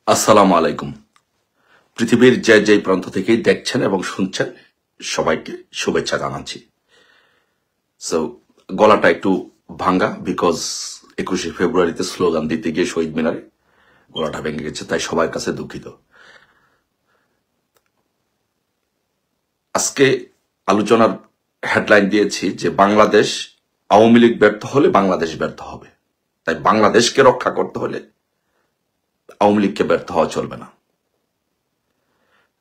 আসসালামু আলাইকুম। পৃথিবীর যে যে প্রান্ত থেকেই দেখছেন এবং শুনছেন সবাইকে শুভেচ্ছা জানাচ্ছি। সো গলাটা একটু ভাঙ্গা, বিকজ 21শে ফেব্রুয়ারিতে স্লোগান দিতে গিয়ে শহীদ মিনারে গলাটা ভেঙে গেছে, তাই সবার কাছে দুঃখিত। আজকে আলোচনার হেডলাইন দিয়েছি যে বাংলাদেশ আওয়ামী লীগ ব্যর্থ হলে বাংলাদেশ ব্যর্থ হবে, তাই বাংলাদেশকে রক্ষা করতে হলে আওয়ামী লীগকে ব্যর্থ হওয়া চলবে না।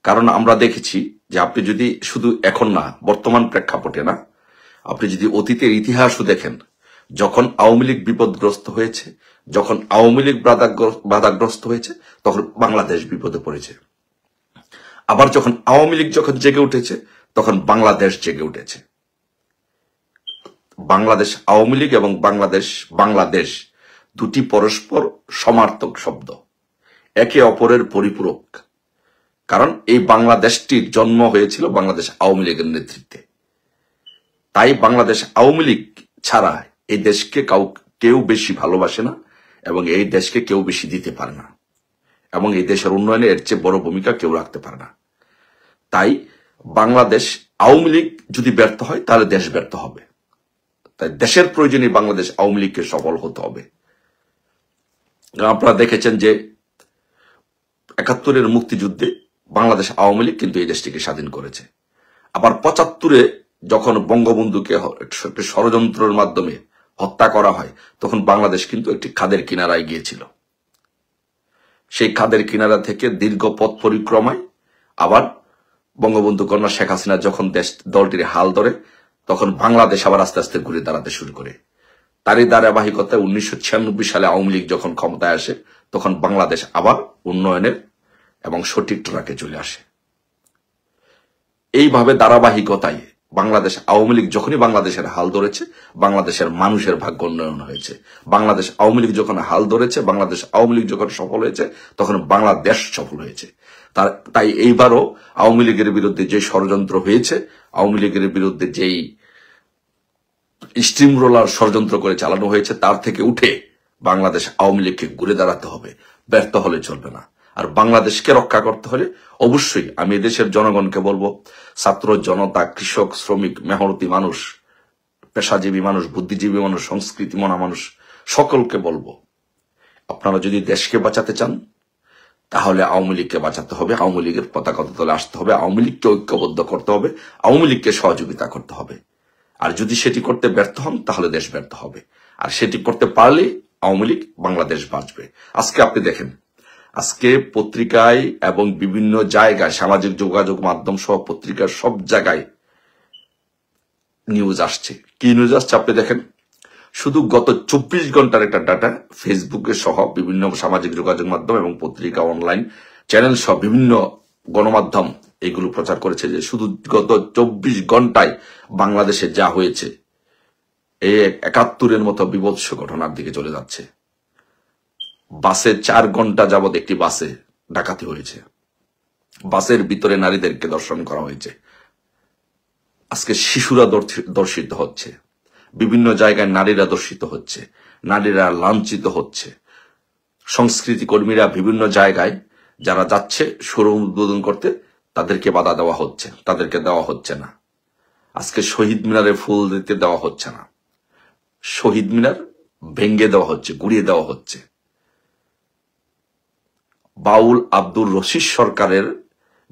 কারণ আমরা দেখেছি যে আপনি যদি শুধু এখন না, বর্তমান প্রেক্ষাপটে না, আপনি যদি অতীতের ইতিহাসও দেখেন, যখন আওয়ামী লীগ বিপদগ্রস্ত হয়েছে, যখন আওয়ামী লীগ বাধাগ্রস্ত হয়েছে, তখন বাংলাদেশ বিপদে পড়েছে। আবার যখন আওয়ামী লীগ জেগে উঠেছে, তখন বাংলাদেশ জেগে উঠেছে। বাংলাদেশ আওয়ামী লীগ এবং বাংলাদেশ দুটি পরস্পর সমার্থক শব্দ, একে অপরের পরিপূরক। কারণ এই বাংলাদেশটির জন্ম হয়েছিল বাংলাদেশ আওয়ামী লীগের নেতৃত্বে। তাই বাংলাদেশ আওয়ামী লীগ ছাড়া এই দেশকে কেউ বেশি ভালোবাসে না এবং এই দেশকে কেউ বেশি দিতে পারে না, এবং এই দেশের উন্নয়নে এর চেয়ে বড় ভূমিকা কেউ রাখতে পারে না। তাই বাংলাদেশ আওয়ামী লীগ যদি ব্যর্থ হয় তাহলে দেশ ব্যর্থ হবে। তাই দেশের প্রয়োজনে বাংলাদেশ আওয়ামী লীগকে সফল হতে হবে। আপনারা দেখেছেন যে ৭১-এর মুক্তিযুদ্ধে বাংলাদেশ আওয়ামী লীগ কিন্তু এই দেশটিকে স্বাধীন করেছে। আবার ৭৫-এ যখন বঙ্গবন্ধুকে ষড়যন্ত্রের মাধ্যমে হত্যা করা হয়, তখন বাংলাদেশ কিন্তু একটি খাদের কিনারায় গিয়েছিল। সেই খাদের কিনারা থেকে দীর্ঘ পথ পরিক্রমায় আবার বঙ্গবন্ধু কন্যা শেখ হাসিনা যখন দলটির হাল ধরে, তখন বাংলাদেশ আবার আস্তে আস্তে ঘুরে দাঁড়াতে শুরু করে। তারই ধারাবাহিকতায় ১৯৯৬ সালে আওয়ামী লীগ যখন ক্ষমতায় আসে, তখন বাংলাদেশ আবার উন্নয়নের এবং সঠিক ট্র্যাকে চলে আসে। এইভাবে ধারাবাহিকতায় বাংলাদেশ আওয়ামী লীগ যখনই বাংলাদেশের হাল ধরেছে, বাংলাদেশের মানুষের ভাগ্য উন্নয়ন হয়েছে। বাংলাদেশ আওয়ামী লীগ যখন হাল ধরেছে, বাংলাদেশ আওয়ামী লীগ যখন সফল হয়েছে, তখন বাংলাদেশ সফল হয়েছে। তাই এইবারও আওয়ামী লীগের বিরুদ্ধে যে ষড়যন্ত্র হয়েছে, আওয়ামী লীগের বিরুদ্ধে যেই স্টিম রোলার ষড়যন্ত্র করে চালানো হয়েছে, তার থেকে উঠে বাংলাদেশ আওয়ামী লীগকে ঘুরে দাঁড়াতে হবে, ব্যর্থ হলে চলবে না। আর বাংলাদেশকে রক্ষা করতে হলে অবশ্যই আমি এদেশের জনগণকে বলবো, ছাত্র জনতা, কৃষক, শ্রমিক, মেহনতি মানুষ, পেশাজীবী মানুষ, বুদ্ধিজীবী মানুষ, সংস্কৃতি মনা মানুষ, সকলকে বলবো, আপনারা যদি দেশকে বাঁচাতে চান তাহলে আওয়ামী লীগকে বাঁচাতে হবে, আওয়ামী লীগের পতাকা তলে আসতে হবে, আওয়ামী লীগকে ঐক্যবদ্ধ করতে হবে, আওয়ামী লীগকে সহযোগিতা করতে হবে। আর যদি সেটি করতে ব্যর্থ হন তাহলে দেশ ব্যর্থ হবে। আর সেটি করতে পারলে আওয়ামী লীগ, বাংলাদেশ বাঁচবে। আজকে আপনি দেখেন, আজকে পত্রিকায় এবং বিভিন্ন জায়গায়, সামাজিক যোগাযোগ মাধ্যম সহ পত্রিকার সব জায়গায় নিউজ আসছে। কি নিউজ আসছে আপনি দেখেন। শুধু গত ২৪ ঘন্টার একটা ডাটা ফেসবুকে সহ বিভিন্ন সামাজিক যোগাযোগ মাধ্যম এবং পত্রিকা, অনলাইন চ্যানেল সহ বিভিন্ন গণমাধ্যম এগুলো প্রচার করেছে যে শুধু গত ২৪ ঘন্টায় বাংলাদেশে যা হয়েছে, এই ৭১-এর মতো বিভৎস ঘটনার দিকে চলে যাচ্ছে। বাসে ৪ ঘন্টা যাবৎ একটি বাসে ডাকাতি হয়েছে, বাসের ভিতরে নারীদেরকে ধর্ষণ করা হয়েছে। আজকে শিশুরা ধর্ষিত হচ্ছে, বিভিন্ন জায়গায় নারীরা ধর্ষিত হচ্ছে, নারীরা লাঞ্ছিত হচ্ছে। সংস্কৃতি কর্মীরা বিভিন্ন জায়গায় যারা যাচ্ছে শোরুম উদ্বোধন করতে, তাদেরকে বাধা দেওয়া হচ্ছে, তাদেরকে দেওয়া হচ্ছে না। আজকে শহীদ মিনারে ফুল দিতে দেওয়া হচ্ছে না, শহীদ মিনার ভেঙ্গে দেওয়া হচ্ছে, গুড়িয়ে দেওয়া হচ্ছে। বাউল আব্দুর রশিদ সরকারের,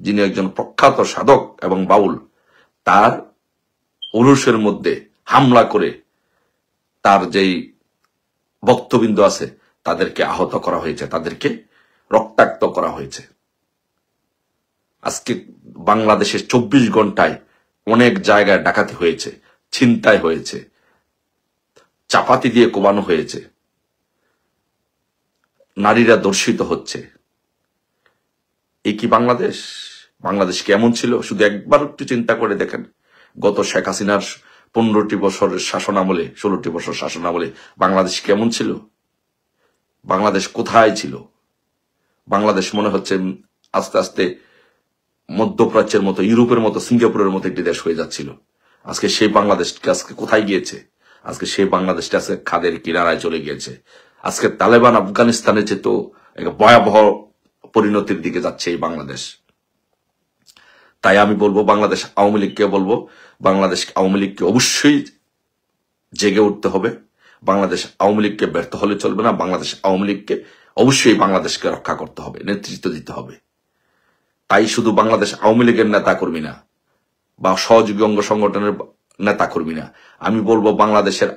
যিনি একজন প্রখ্যাত সাধক এবং বাউল, তার উরুসের মধ্যে হামলা করে তার যেই ভক্তবৃন্দ আছে তাদেরকে আহত করা হয়েছে, তাদেরকে রক্তাক্ত করা হয়েছে। আজকে বাংলাদেশের ২৪ ঘন্টায় অনেক জায়গায় ডাকাতি হয়েছে, ছিনতাই হয়েছে, চাপাতি দিয়ে কোবানো হয়েছে, নারীরা ধর্ষিত হচ্ছে। এই কি বাংলাদেশ? বাংলাদেশ কেমন ছিল শুধু একবার একটু চিন্তা করে দেখেন। গত শেখ হাসিনার ১৫টি বছরের শাসন আমলে, ১৬টি বছর শাসন আমলে বাংলাদেশ কেমন ছিল? বাংলাদেশ কোথায় ছিল? বাংলাদেশ মনে হচ্ছে আস্তে আস্তে মধ্যপ্রাচ্যের মতো, ইউরোপের মতো, সিঙ্গাপুরের মতো একটি দেশ হয়ে যাচ্ছিল। আজকে সেই বাংলাদেশকে আজকে কোথায় গিয়েছে? আজকে সেই বাংলাদেশটা আজকে খাদের কিনারায় চলে গিয়েছে। আজকে তালেবান আফগানিস্তানের চেয়ে তো ভয়াবহ পরিণতির দিকে যাচ্ছে এই বাংলাদেশ। তাই আমি বলবো বাংলাদেশ আওয়ামী লীগকে বলবো, বাংলাদেশ আওয়ামী লীগকে অবশ্যই জেগে উঠতে হবে। বাংলাদেশ আওয়ামী লীগকে ব্যর্থ হলে চলবে না। বাংলাদেশ আওয়ামী লীগকে অবশ্যই বাংলাদেশকে রক্ষা করতে হবে, নেতৃত্ব দিতে হবে। তাই শুধু বাংলাদেশ আওয়ামী লীগের নেতা কর্মী না বা সহযোগী অঙ্গ সংগঠনের নেতা কর্মী না, আমি বলবো বাংলাদেশের